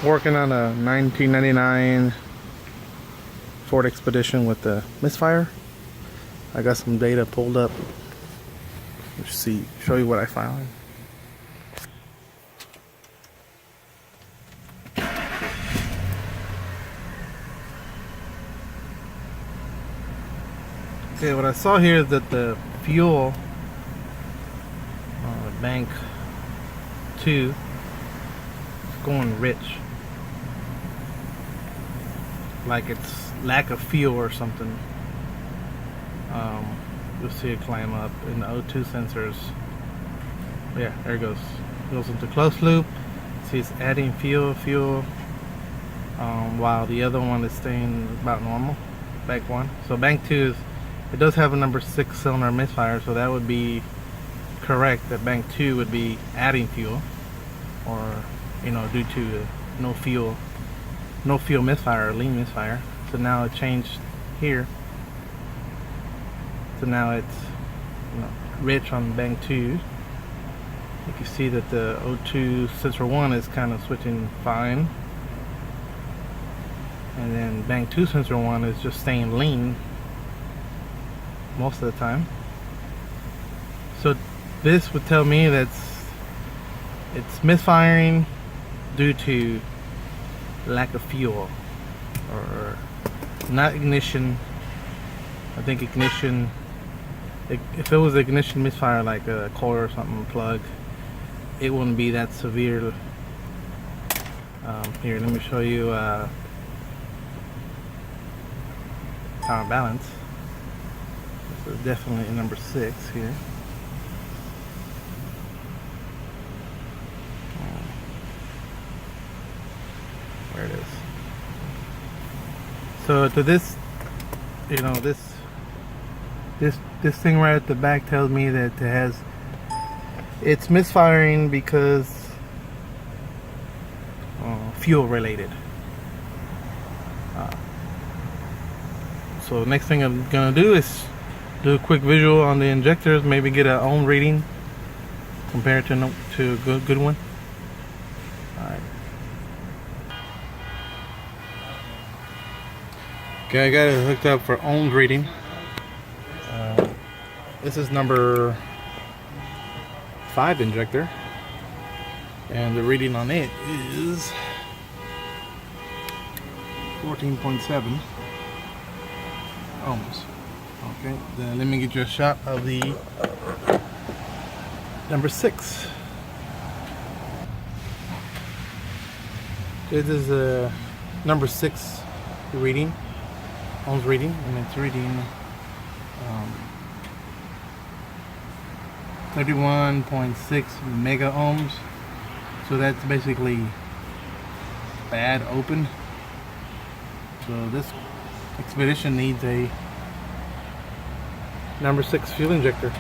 Working on a 1999 Ford Expedition with the Misfire. I got some data pulled up. Let's see, show you what I found. Okay, what I saw here is that the fuel bank 2 is going rich. Like it's lack of fuel or something. You'll see it climb up in the O2 sensors. Yeah, there it goes. Goes into closed loop. See, it's adding fuel, while the other one is staying about normal. Bank 1. So bank 2 is, it does have a number 6 cylinder misfire, so that would be correct. That bank 2 would be adding fuel, or due to no fuel misfire or lean misfire. So now it changed here. So now it's rich on bank 2. You can see that the O2 sensor 1 is kind of switching fine, and then bank 2 sensor 1 is just staying lean most of the time. So this would tell me that it's misfiring due to lack of fuel, or not ignition. I think ignition, if it was ignition misfire like a coil or something plug, it wouldn't be that severe. Here, let me show you power balance. This is definitely number 6 here. There it is. So to this, this thing right at the back tells me that it's misfiring because fuel related. So next thing I'm gonna do is do a quick visual on the injectors, maybe get a ohm reading compared to a good one. Alright. Okay, I got it hooked up for ohm reading. This is number 5 injector, and the reading on it is 14.7 ohms. Okay, then let me get you a shot of the number 6. This is a number 6 reading, ohms reading, and it's reading 31.6 mega ohms. So that's basically bad open. So this Expedition needs a number 6 fuel injector.